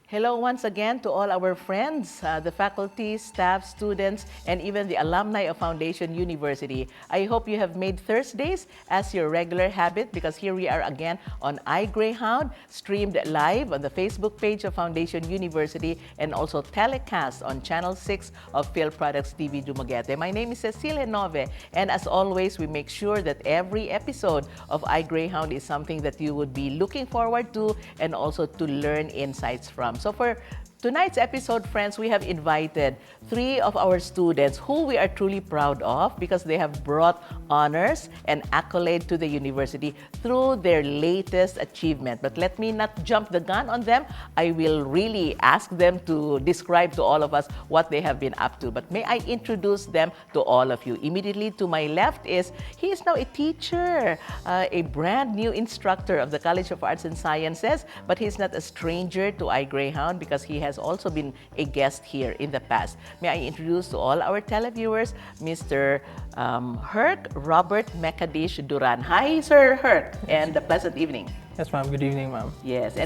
Hello once again to all our friends, the faculty, staff, students, and even the alumni of Foundation University. I hope you have made Thursdays as your regular habit because here we are again on iGreyhound, streamed live on the Facebook page of Foundation University and also telecast on Channel 6 of Filproducts TV-Dumaguete. My name is Cecile Henove, and as always, we make sure that every episode of iGreyhound is something that you would be looking forward to and also to learn insights from. So for tonight's episode, friends, we have invited three of our students who we are truly proud of because they have brought honors and accolade to the university through their latest achievement. But let me not jump the gun on them. I will really ask them to describe to all of us what they have been up to. But may I introduce them to all of you. Immediately to my left he is now a teacher, a brand new instructor of the College of Arts and Sciences, but he's not a stranger to iGreyhound because he has also been a guest here in the past. May I introduce to all our televiewers, Mr. Herc Robert Mekadish Duran. Hi, Sir Herc, and a pleasant evening. Yes, ma'am. Good evening, ma'am. Yes,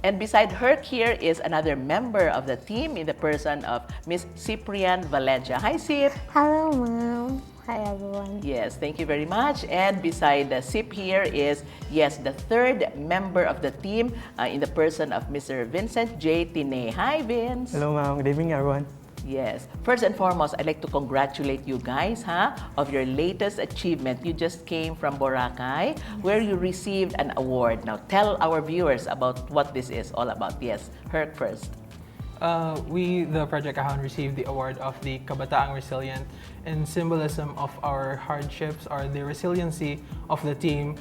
and beside Herc here is another member of the team in the person of Miss Cyprian Valencia. Hi, Cip. Hello, ma'am. Hi, everyone. Yes, thank you very much. And beside Cip here is, yes, the third member of the team in the person of Mr. Vincent J. Tine. Hi, Vince. Hello, ma'am. Good evening, everyone. Yes. First and foremost, I'd like to congratulate you guys of your latest achievement. You just came from Boracay where you received an award. Now, tell our viewers about what this is all about. Yes, Herc first. The Project Ahon, received the award of the Kabataang Resilient in symbolism of our hardships or the resiliency of the team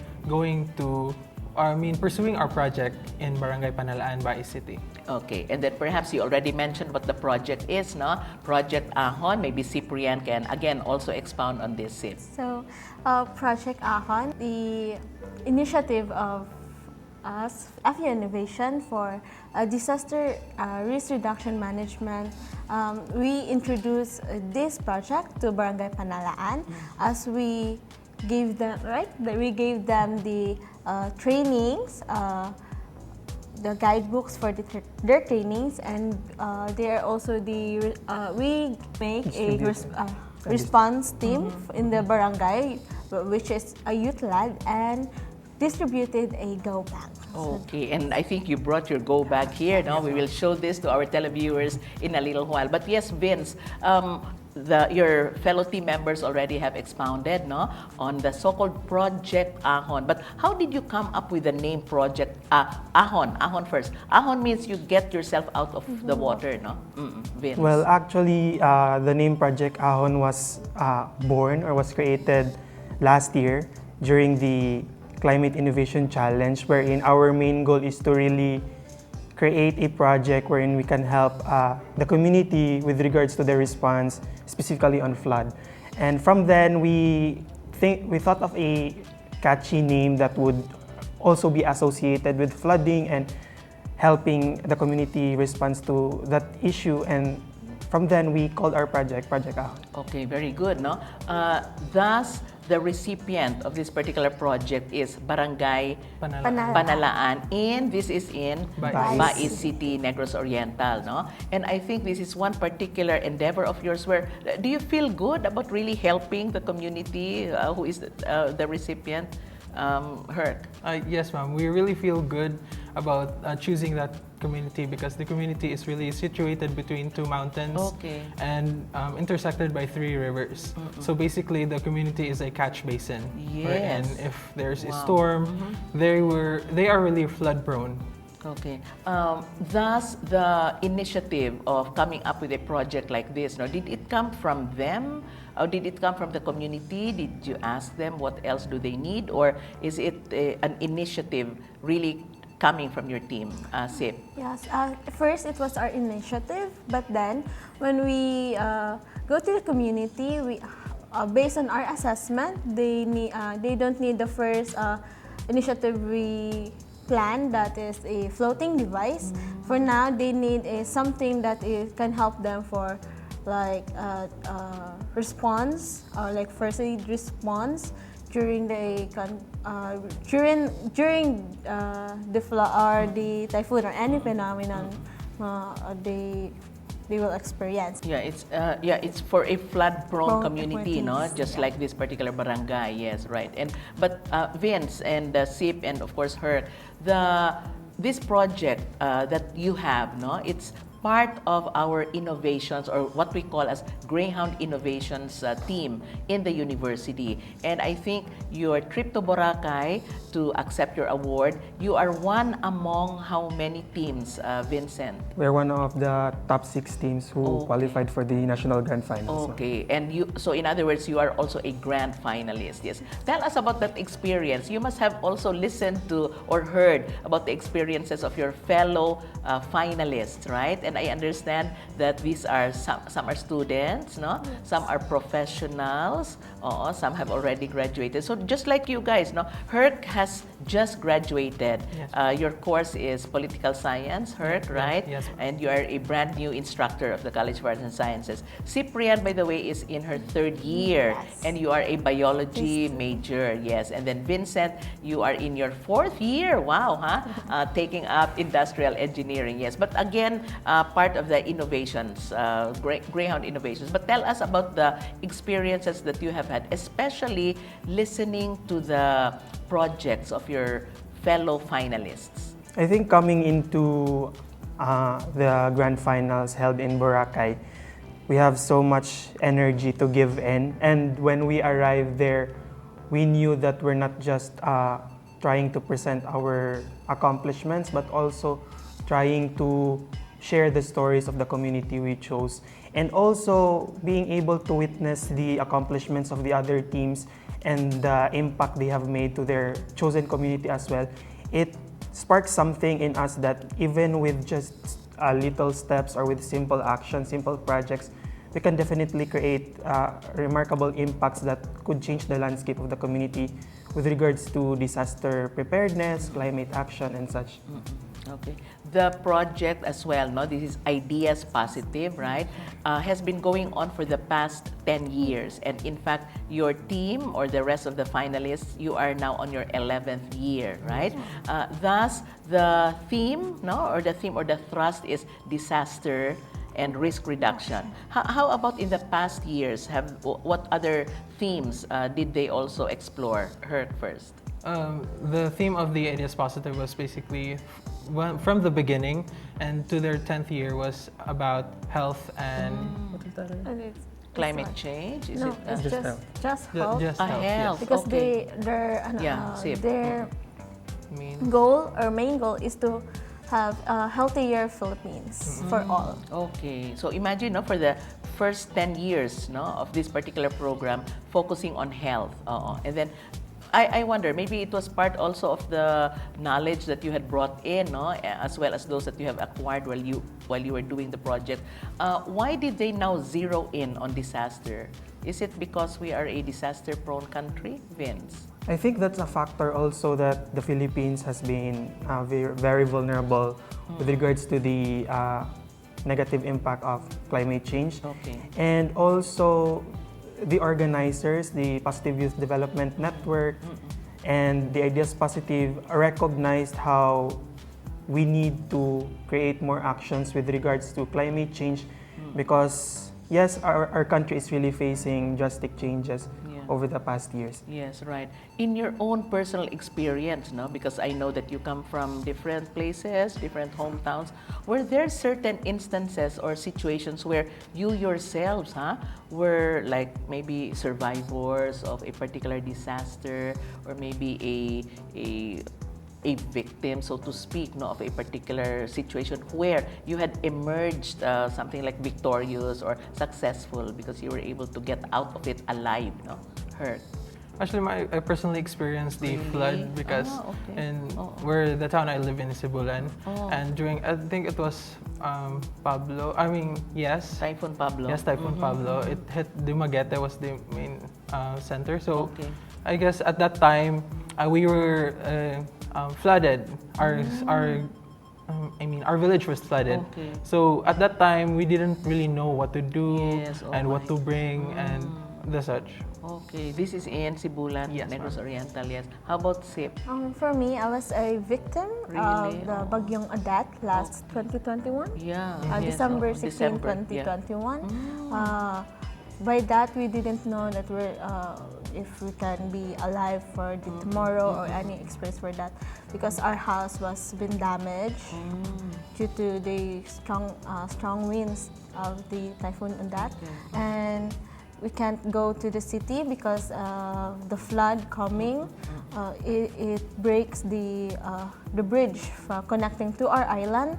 pursuing our project in Barangay Panalaan, Bais City. Okay, and then perhaps you already mentioned what the project is, no? Project Ahon. Maybe Cyprian can again also expound on this, Cip. So, Project Ahon, the initiative of us, FU Innovation for disaster risk reduction management, we introduced this project to Barangay Panalaan as we gave them the trainings, the guidebooks for their trainings, and they are also we make a response team in the barangay, which is a youth lab, and distributed a go bag. Okay, and I think you brought your go bag here. Now we will show this to our televiewers in a little while. But yes, Vince, your fellow team members already have expounded, no, on the so-called Project Ahon. But how did you come up with the name Project Ahon? Ahon first. Ahon means you get yourself out of the water, no? Vince. Well, actually, the name Project Ahon was was created last year during the Climate Innovation Challenge, wherein our main goal is to really create a project wherein we can help the community with regards to their response, specifically on flood. And from then, we thought of a catchy name that would also be associated with flooding and helping the community respond to that issue. And from then, we called our project Project Ahon. Okay, very good, no? Thus, the recipient of this particular project is Barangay Panalaan, and this is in Bais City, Negros Oriental, no? And I think this is one particular endeavor of yours where, do you feel good about really helping the community who is the recipient? Herc? Yes, ma'am. We really feel good about choosing that community because the community is really situated between two mountains and intersected by 3 rivers. So basically, the community is a catch basin. Yes. And if there's a storm, they are really flood prone. Okay. Thus, the initiative of coming up with a project like this, no, did it come from them? Or did it come from the community? Did you ask them what else do they need? Or is it an initiative really coming from your team, Cip? Yes, first it was our initiative, but then when we go to the community, we, based on our assessment, they don't need the first initiative we planned, that is a floating device. For now, they need something that can help them for like response or like first aid response during the the flood or the typhoon or any phenomenon they will experience. It's for a flood-prone community, no? Just yeah. like this particular barangay. Yes, right. But Vince and Sip and of course her, this project that you have, no? It's part of our innovations or what we call as Greyhound Innovations team in the university. And I think your trip to Boracay to accept your award, you are one among how many teams, Vincent? We're one of the top 6 teams who qualified for the national grand finals. Okay, and so in other words, you are also a grand finalist. Yes. Tell us about that experience. You must have also listened to or heard about the experiences of your fellow finalists, right? And I understand that these are some are students, no? Yes. Some are professionals. Some have already graduated. So just like you guys, no? Herc has just graduated. Yes. Your course is political science, Herc, right? Yes. And you are a brand new instructor of the College of Arts and Sciences. Cyprian, by the way, is in her 3rd year, Yes. and you are a biology major. Yes, and then Vincent, you are in your 4th year. Wow, huh? Taking up industrial engineering. Yes, but again, part of the innovations, Greyhound Innovations. But tell us about the experiences that you have had, especially listening to the projects of your fellow finalists. I think coming into the grand finals held in Boracay, we have so much energy to give in. And when we arrived there, we knew that we're not just trying to present our accomplishments, but also trying to share the stories of the community we chose. And also being able to witness the accomplishments of the other teams and the impact they have made to their chosen community as well. It sparks something in us that even with just little steps or with simple actions, simple projects, we can definitely create remarkable impacts that could change the landscape of the community with regards to disaster preparedness, climate action, and such. Okay. The project as well, no? This is Ideas Positive, right? Has been going on for the past 10 years. And in fact, your team or the rest of the finalists, you are now on your 11th year, right? Thus, the theme, no? Or the theme or the thrust is disaster and risk reduction. How about in the past years? What other themes did they also explore? Her first. The theme of the Ideas Positive was basically from the beginning and to their 10th year was about health and what is that? And it's Climate change? Is no, it it's just health. Just health, health. yes. Because Okay. their main goal is to have a healthier Philippines for all. Okay. So imagine, no, for the first 10 years, no, of this particular program, focusing on health. And then I wonder, maybe it was part also of the knowledge that you had brought in, no, as well as those that you have acquired while you were doing the project. Why did they now zero in on disaster? Is it because we are a disaster-prone country, Vince? I think that's a factor also that the Philippines has been very, very vulnerable with regards to the negative impact of climate change. Okay. And also the organizers, the Positive Youth Development Network, and the Ideas Positive recognized how we need to create more actions with regards to climate change because yes, our country is really facing drastic changes over the past years. Yes, right. In your own personal experience, no, because I know that you come from different places, different hometowns, were there certain instances or situations where you yourselves, were like maybe survivors of a particular disaster or maybe a victim, so to speak, no, of a particular situation where you had emerged something like victorious or successful because you were able to get out of it alive, no? Hurt. Actually, I personally experienced the flood because where the town I live in is Cebulan, and during I think it was Pablo. I mean, yes, Typhoon Pablo. Yes, Typhoon Pablo. It hit Dumaguete was the main center. So I guess at that time we were flooded. Our village was flooded. Okay. So at that time we didn't really know what to do Yes, and what to bring and the such. Okay, this is in Sibulan, Yes, Negros ma'am. Oriental, yes. How about SIP? For me, I was a victim of Really? the Bagyong Adat last 2021. Yeah. December 16, December, yeah. 2021. By that, we didn't know that if we can be alive for the tomorrow or any experience for that, because our house was been damaged due to the strong winds of the typhoon and that, and we can't go to the city because the flood coming. It breaks the bridge connecting to our island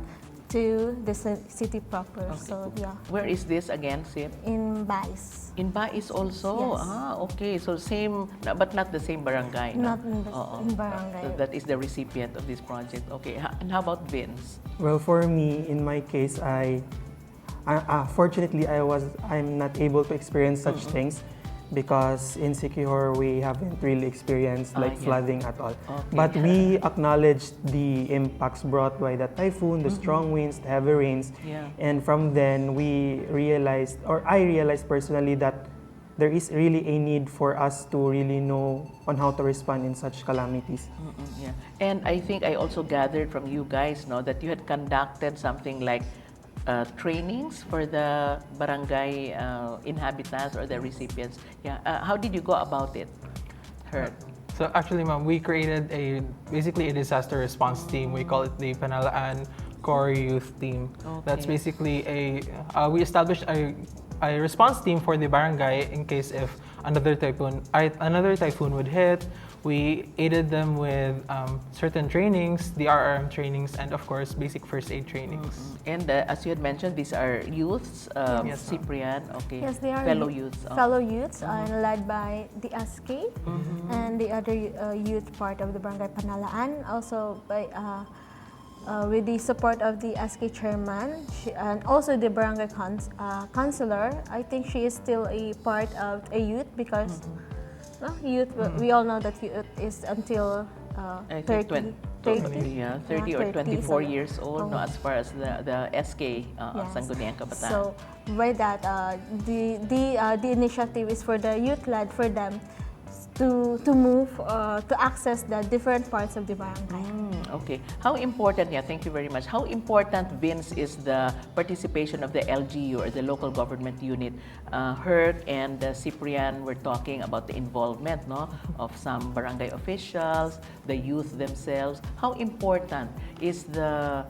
to the city proper. Okay. So yeah, Where is this again, SIP? in Bais. In Bais also? Yes. Okay. So same, but not the same barangay. No? Not in in barangay. That is the recipient of this project. Okay. And how about Vince? Well, for me, in my case, fortunately, I'm not able to experience such things because in Siquijor we haven't really experienced flooding at all. Okay. But we acknowledged the impacts brought by the typhoon, the strong winds, the heavy rains, and from then I realized personally that there is really a need for us to really know on how to respond in such calamities. Yeah. And I think I also gathered from you guys, that you had conducted something like trainings for the barangay inhabitants or the recipients. Yeah. How did you go about it? Heard. So actually, ma'am, we created basically a disaster response team. We call it the Panalaan Core Youth Team. Okay. That's basically we established a response team for the barangay in case if another typhoon would hit. We aided them with certain trainings, the RRM trainings, and of course, basic first aid trainings. And as you had mentioned, these are youths, Yes, Cyprian, okay, Yes, they are fellow youths. Fellow youths, led by the SK and the other youth part of the Barangay Panalaan. Also by with the support of the SK chairman and also the barangay councilor. I think she is still a part of a youth because youth. We all know that youth is until I 30. think 30 or 24 so, years old, as far as the SK, Sangguniang Kabataan. So by that, the initiative is for the youth led for them to move to access the different parts of the barangay. Okay. How important, thank you very much. How important, Vince, is the participation of the LGU or the local government unit? Herc and Cyprian were talking about the involvement of some barangay officials, the youth themselves. How important is what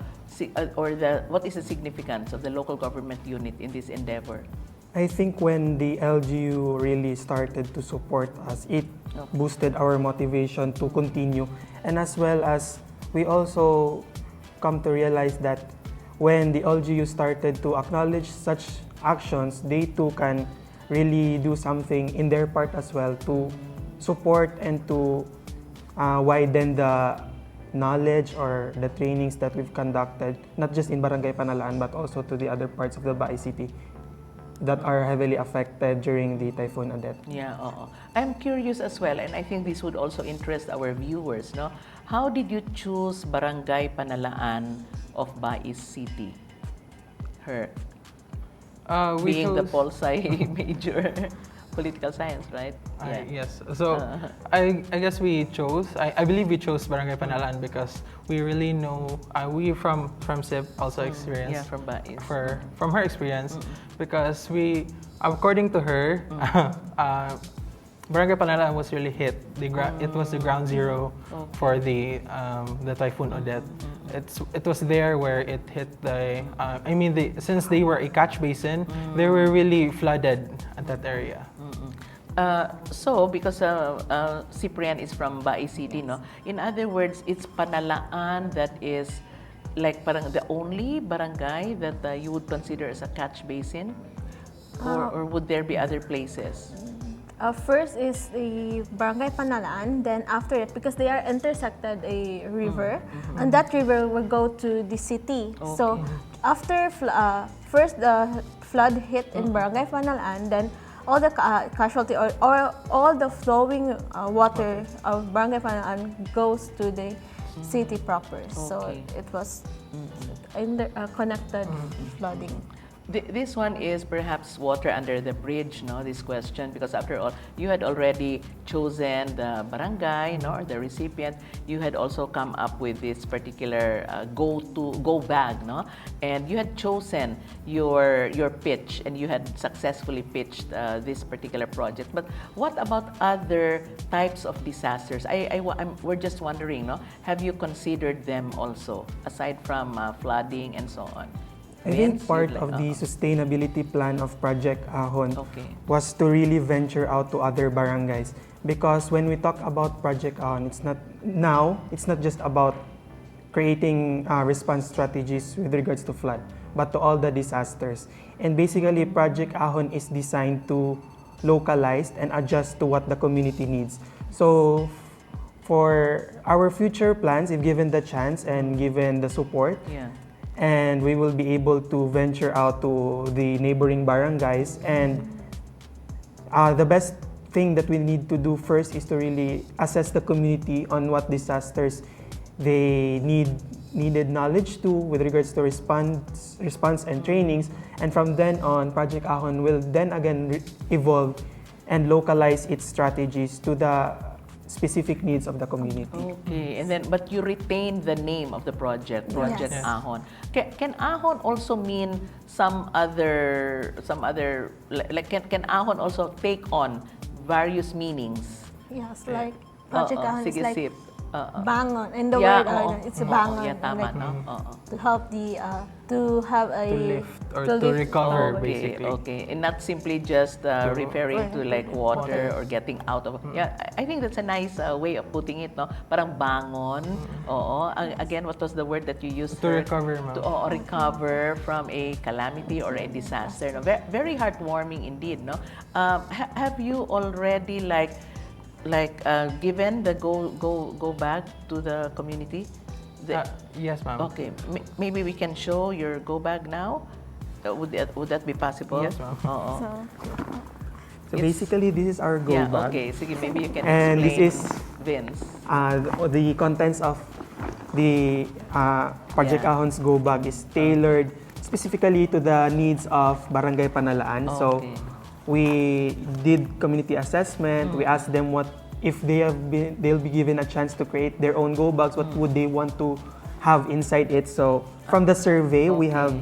is the significance of the local government unit in this endeavor? I think when the LGU really started to support us, it boosted our motivation to continue. And as well as we also come to realize that when the LGU started to acknowledge such actions, they too can really do something in their part as well to support and to widen the knowledge or the trainings that we've conducted, not just in Barangay Panalaan, but also to the other parts of the Bais City that are heavily affected during the Typhoon Odette. Yeah, I'm curious as well, and I think this would also interest our viewers. How did you choose Barangay Panalaan of Bais City? Her being the pol sci major, political science, right? Yes. So I guess we chose. I believe we chose Barangay Panalaan because we really know. We from SIP also experienced. From Bais. From her experience, because according to her, Barangay Panalaan was really hit. It was the ground zero for the Typhoon Odette. It was there where it hit since they were a catch basin, they were really flooded at that area. So, because Cyprian is from Bais City, in other words, it's Panalaan that is like the only barangay that you would consider as a catch basin? Or would there be other places? First is the Barangay Panalaan, then after it, because they are intersected a river, and that river will go to the city. Okay. So after first the flood hit in Barangay Panalaan, then all the casualty or all the flowing water of Barangay Panalaan goes to the city proper. Okay. So it was connected flooding. This one is perhaps water under the bridge, no? This question, because after all, you had already chosen the barangay, no, or the recipient. You had also come up with this particular go bag, no, and you had chosen your pitch, and you had successfully pitched this particular project. But what about other types of disasters? We're just wondering, no, have you considered them also aside from flooding and so on? I think part of the sustainability plan of Project Ahon was to really venture out to other barangays. Because when we talk about Project Ahon, it's not just about creating response strategies with regards to flood, but to all the disasters. And basically, Project Ahon is designed to localize and adjust to what the community needs. So for our future plans, if given the chance and given the support, and we will be able to venture out to the neighboring barangays. And the best thing that we need to do first is to really assess the community on what disasters they needed knowledge to with regards to response and trainings. And from then on, Project Ahon will then again evolve and localize its strategies to the specific needs of the community. Okay, and then but you retain the name of the project, Project Ahon. Can Ahon also mean some other like can Ahon also take on various meanings? Yes, like Project Ahon is like sip. bangon. In the word, it's a bangon. Yeah, tama, like, no? To help the, to have a... To lift or to recover, basically. Okay, and not simply just referring to like water or getting out of... Yeah, I think that's a nice way of putting it, no? Parang bangon. Again, what was the word that you used? To recover, ma'am. To recover from a calamity or a disaster. No? Very heartwarming indeed, no? Have you already given the go back to the community? Yes, ma'am. Okay, maybe we can show your go bag now. Would that be possible? Yes, ma'am. So basically, this is our go bag. Okay, so maybe you can and explain, this is Vince. The contents of the Project Ahon's go bag is tailored specifically to the needs of Barangay Panalaan. So we did community assessment. We asked them what if they'll be given a chance to create their own go bags, what would they want to have inside it. So from the survey, we have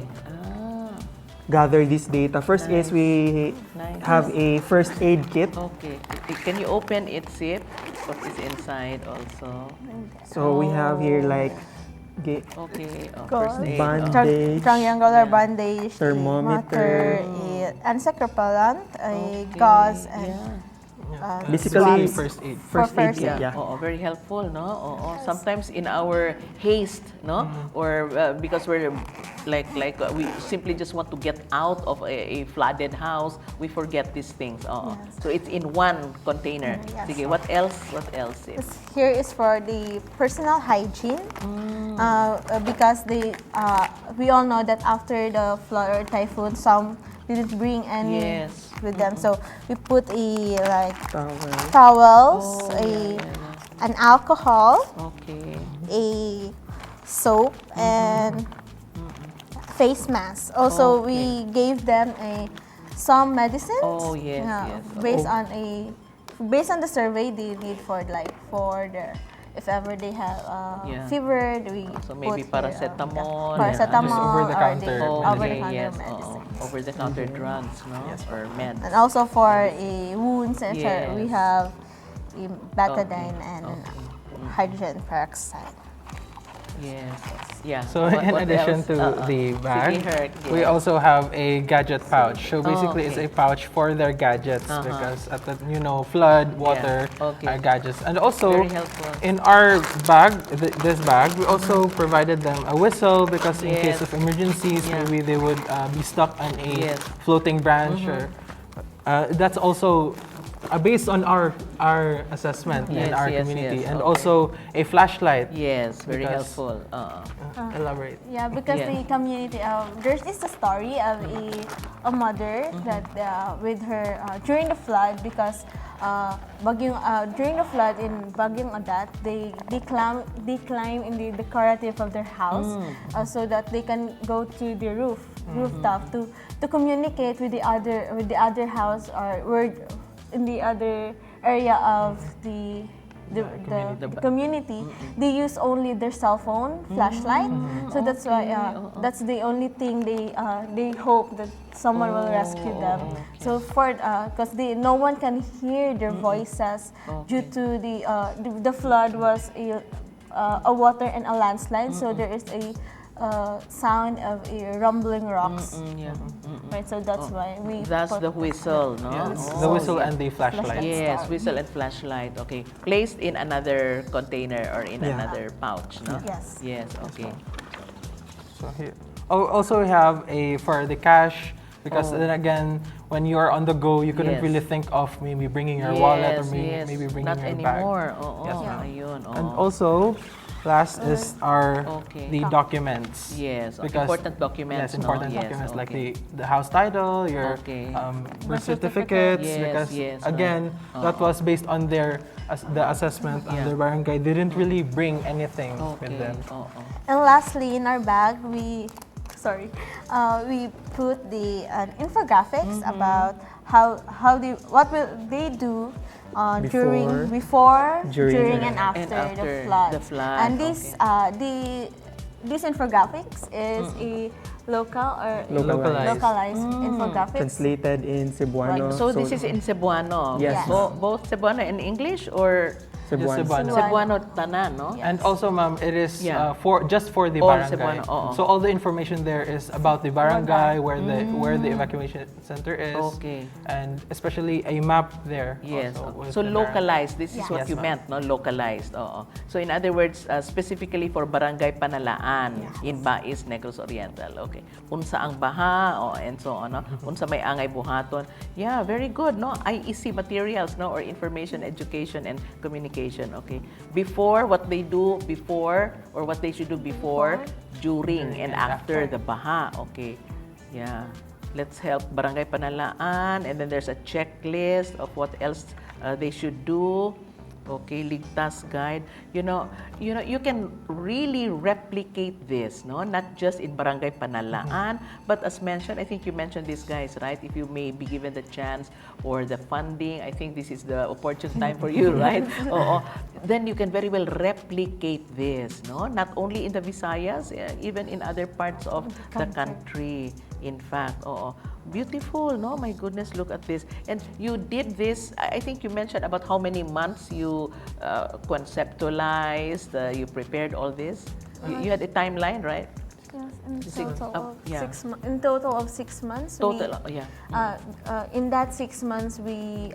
gathered this data. First is we have a first aid kit. Okay, can you open its zip? What is inside also? So we have here like first aid. Bandage, triangular bandage, thermometer, insect repellent, a gauze, and basically first aid. First aid kit, Very helpful, no? Sometimes in our haste, no, or because we're we simply just want to get out of a flooded house, we forget these things. So it's in one container. Sige, what else? What else is? Here is for the personal hygiene, because we all know that after the flood or typhoon, some didn't bring any with them. So we put towels, an alcohol, a soap, and face mask. Also, we gave them some medicines. Based on the survey they need for if ever they have fever, so maybe paracetamol. Just over-the-counter medicine. Over-the-counter drugs, no? Or meds. And also for wounds, we have betadine and hydrogen peroxide. So in addition to the bag, we also have a gadget pouch. So basically, it's a pouch for their gadgets because at the flood, water, are gadgets. And also in our bag, this bag, we also provided them a whistle because in case of emergencies, maybe they would be stuck on a floating branch. Or that's also based on our assessment in our yes, community, yes, and okay. also a flashlight. Yes, very Because- helpful. Elaborate. Yeah, because Yeah. the community, there's this a story of a mother that with her during the flood, because during the flood in Bagyong Adat, they climb in the decorative of their house so that they can go to the rooftop to communicate with the other house, or where in the other area of the community. They use only their cell phone flashlight, so that's why that's the only thing they hope that someone will rescue them. So for because no one can hear their voices due to the flood was a water and a landslide, so there is a sound of rumbling rocks. Right, so that's why we That's put the whistle, no? Yes. Oh, The whistle yeah. and the flashlight. Yes, whistle and flashlight. Okay, placed in another container or in another pouch, no? Yes. Yes. Okay. So here. Oh, also we have for the cash, because then again, when you are on the go, you couldn't Yes. really think of maybe bringing your wallet or Yes. maybe bringing Not your anymore. bag. Oo, Yes, ma'am. ayun. Oo. And also, last is Okay. the documents. Yes, Because- important documents. Yes, important no? documents Yes, like okay. the house title, your Okay. birth certificates. Yes, Because yes, again, that was based on the assessment on Yeah. their barangay. They didn't really bring anything with Okay. them. Oo. And lastly, in our bag, we put the infographics about what will they do before, during, and after after the flood. the flood, And this infographics is a localized infographics. Translated in Cebuano. So this is in Cebuano. Yes. Both Cebuano and English, or Cebuano. Cebuano. Cebuano tanan, no? Yeah. And also, ma'am, it is Yeah. just for the All barangay. Cebuano, oo. So all the information there is about the barangay, where the evacuation center is, Okay. and especially a map there. Yes. also with So the barangay. localized, this is Yeah. what Yes, you ma'am. meant, no? Localized. Oo. So in other words, specifically for Barangay Panalaan in Bais, Negros Oriental. Okay. Unsa ang baha, and so on, no? Unsa may angay buhaton. Yeah, very good, no? IEC materials, no? Or information, education, and communication. Okay. Before, what they do before, or what they should do before, during, and after the baha. Okay. Yeah. Let's help Barangay Panalaan, and then there's a checklist of what else they should do. Okay, ligtas guide. You can really replicate this, no? Not just in Barangay Panalaan, but as mentioned, I think you mentioned this, guys, right? If you may be given the chance or the funding, I think this is the opportune time for you, right? Oo. Then you can very well replicate this, no? Not only in the Visayas, even in other parts of the country. In fact, beautiful, no? My goodness, look at this. And you did this, I think you mentioned about how many months you conceptualized, you prepared all this. You had a timeline, right? Yes, in Yeah. total of 6 months. Total, In that 6 months, we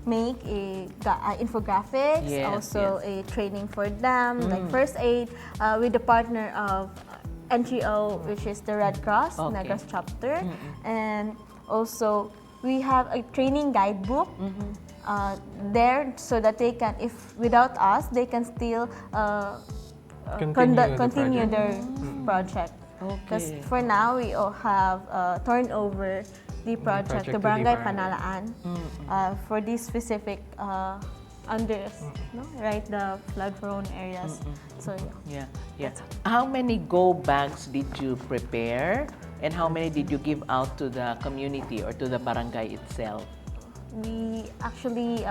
make a infographics, Yes, also a training for them, like first aid, with the partner of NGO, which is the Red Cross, Okay. Negros chapter, and also we have a training guidebook there, so that they can, if without us, they can still continue their project. Because Okay. for now, we all have turned over the project project to to the Barangay barangay. Panalaan for these specific right, the flood-prone areas. So yeah. Yeah. How many go bags did you prepare, and how many did you give out to the community or to the barangay itself? We actually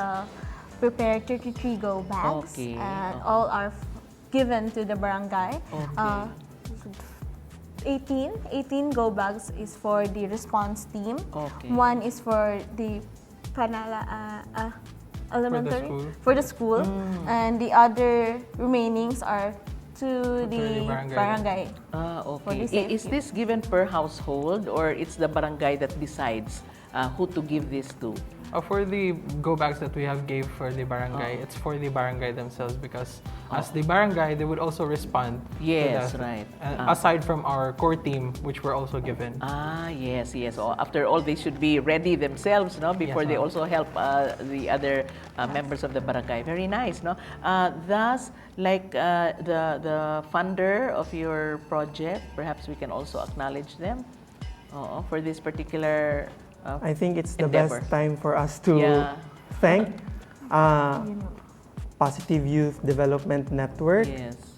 prepared 33 go bags, Okay. and all are given to the barangay. Okay. 18 go bags is for the response team. Okay. One is for the elementary, school. for the school, and the other remainings are to the barangay. barangay. Okay. the safety. Is this given per household, or it's the barangay that decides who to give this to? For the go bags that we have gave for the barangay, it's for the barangay themselves because as the barangay, they would also respond. Yes, to that, right. aside from our core team, which were also given. Yes, yes. After all, they should be ready themselves, no, before they also help the other members of the barangay. Very nice, no. Thus, like the funder of your project, perhaps we can also acknowledge them for this particular. I think it's the endeavor. best time for us to thank Positive Youth Development Network,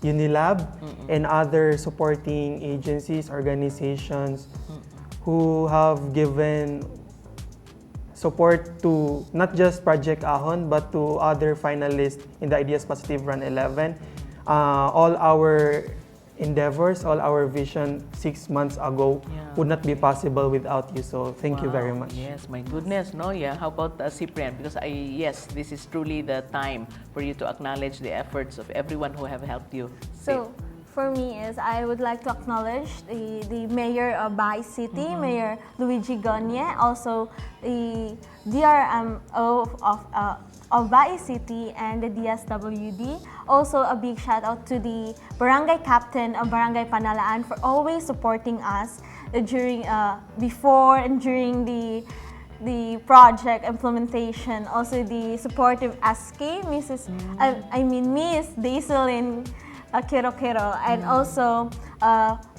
Unilab, and other supporting agencies, organizations who have given support to not just Project Ahon but to other finalists in the Ideas Positive Run 11. All our endeavors, all our vision 6 months ago would not be possible without you. So thank you very much. Yes, my goodness, no, yeah. How about Cyprian? Because yes, this is truly the time for you to acknowledge the efforts of everyone who have helped you. So for me is I would like to acknowledge the mayor of Bais City, Mayor Luigi Gonye, also the DRMO of Bais City and the DSWD. Also a big shout out to the barangay captain of Barangay Panalaan for always supporting us during before and during the project implementation. Also the supportive SK, Miss Daiselin Kero, and also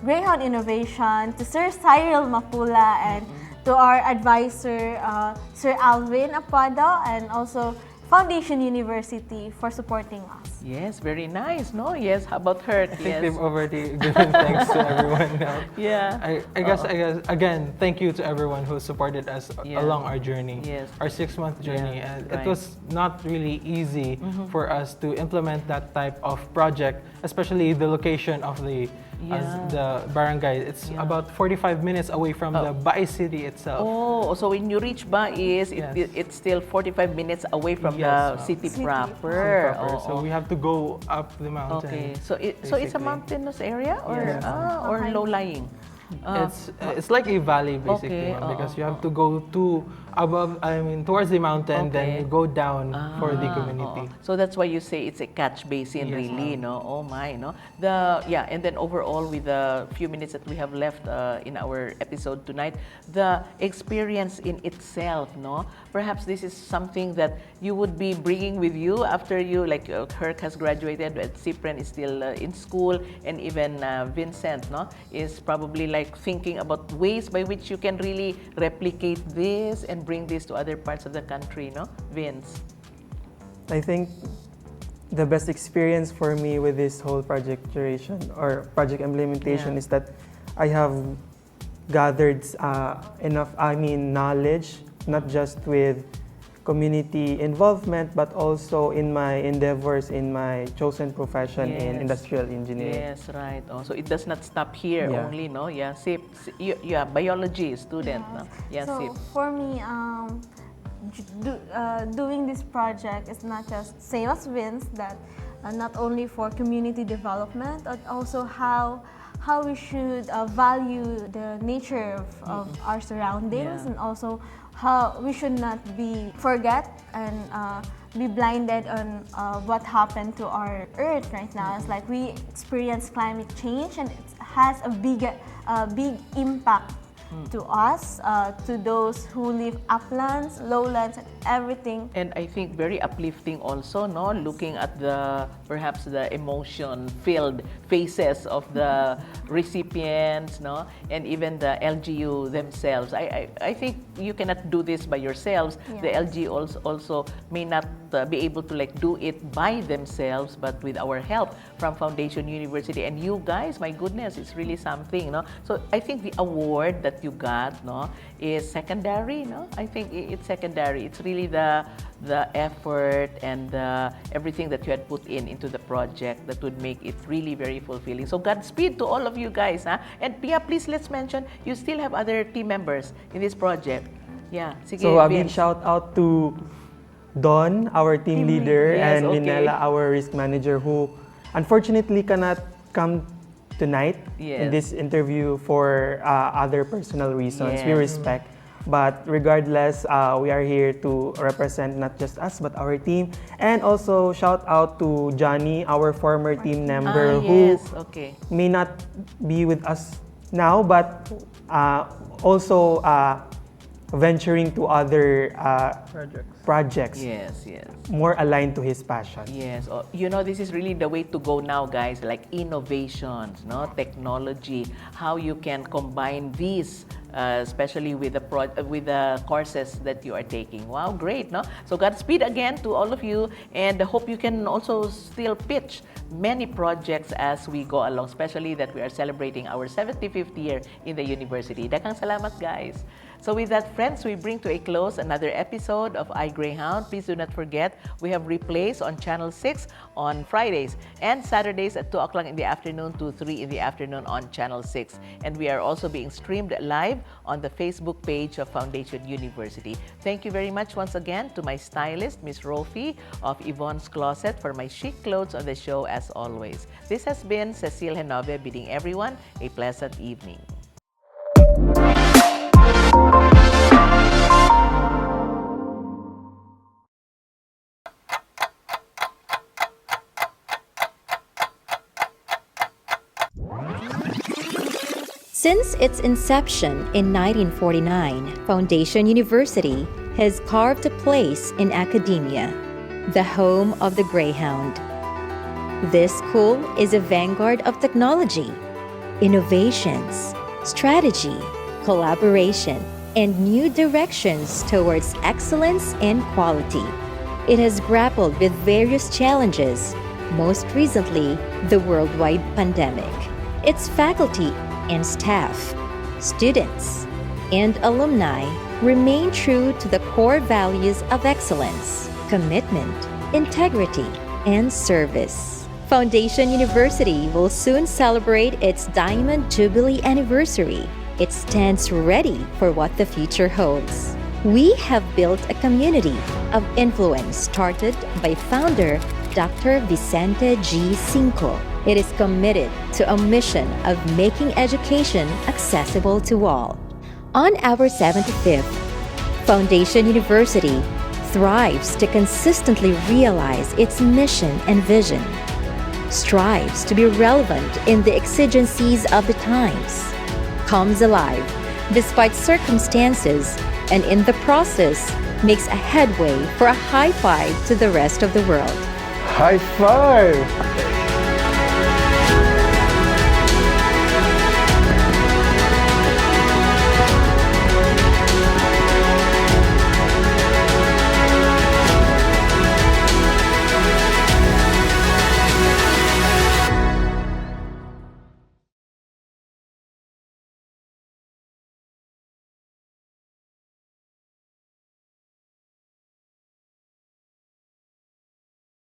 Greyhound Innovation, to Sir Cyril Mapula, and to our advisor, Sir Alvin Apado, and also Foundation University for supporting us. Yes, very nice. No, yes. How about her? I think they've already given thanks to everyone now. Yeah. I guess again, thank you to everyone who supported us along our journey, our 6-month journey, and it was not really easy for us to implement that type of project, especially the location of the barangay. It's about 45 minutes away from the Bais City itself. Oh, so when you reach Bais, it's still 45 minutes away from the city proper. So we have to go up the mountain. Okay, so it's a mountainous area or low lying. It's like a valley basically, because you have to go towards the mountain, then you go down for the community. So that's why you say it's a catch basin, really, no? Oh my, no? And then overall, with the few minutes that we have left in our episode tonight, the experience in itself, no? Perhaps this is something that you would be bringing with you after you, like Herc has graduated, but Cyprian is still in school, and even Vincent, no, is probably like thinking about ways by which you can really replicate this and bring this to other parts of the country, no? Vince? I think the best experience for me with this whole project duration or project implementation is that I have gathered enough, knowledge, not just with community involvement, but also in my endeavors in my chosen profession in industrial engineering. Yes, right. So it does not stop here only, no? Yeah, biology student, no? Yeah, so for me, doing this project is not just same as Vince, that not only for community development, but also how we should value the nature of our surroundings, and also how we should not forget and be blinded on what happened to our Earth right now. It's like we experience climate change, and it has a big impact to us, to those who live uplands, lowlands, and everything. And I think very uplifting also, no? Looking at perhaps the emotion-filled faces of the recipients, no? And even the LGU themselves. I think you cannot do this by yourselves. The LGU also may not be able to do it by themselves, but with our help from Foundation University. And you guys, my goodness, it's really something, no? So I think the award that you got, no, is secondary, no? I think it's secondary. It's really the effort and everything that you had put into the project that would make it really very fulfilling. So Godspeed to all of you guys, huh? And please let's mention, you still have other team members in this project. Yeah, sige, so a big shout out to Don, our team leader, and Minella, our risk manager, who unfortunately cannot come tonight in this interview for other personal reasons. We respect. But regardless, we are here to represent not just us, but our team. And also, shout out to Johnny, our former team member, who may not be with us now, but also venturing to other projects. Yes, yes. More aligned to his passion. Yes. Oh, you know, this is really the way to go now, guys. Like innovations, no, technology, how you can combine these, especially with the courses that you are taking. Wow, great, no? So Godspeed again to all of you, and I hope you can also still pitch many projects as we go along, especially that we are celebrating our 75th year in the university. Daghang salamat, guys. So with that, friends, we bring to a close another episode of iGreyhound. Please do not forget, we have replays on Channel 6 on Fridays and Saturdays at 2 o'clock in the afternoon to 3 in the afternoon on Channel 6. And we are also being streamed live on the Facebook page of Foundation University. Thank you very much once again to my stylist, Miss Rofi of Yvonne's Closet, for my chic clothes on the show as always. This has been Cecile Henove bidding everyone a pleasant evening. Since its inception in 1949, Foundation University has carved a place in academia, the home of the Greyhound. This school is a vanguard of technology, innovations, strategy, collaboration, and new directions towards excellence and quality. It has grappled with various challenges, most recently the worldwide pandemic. Its faculty and staff, students, and alumni remain true to the core values of excellence, commitment, integrity, and service. Foundation University will soon celebrate its Diamond Jubilee anniversary. It stands ready for what the future holds. We have built a community of influence started by founder Dr. Vicente G. Cinco. It is committed to a mission of making education accessible to all. On our 75th, Foundation University thrives to consistently realize its mission and vision, strives to be relevant in the exigencies of the times, comes alive despite circumstances, and in the process makes a headway for a high five to the rest of the world. High five!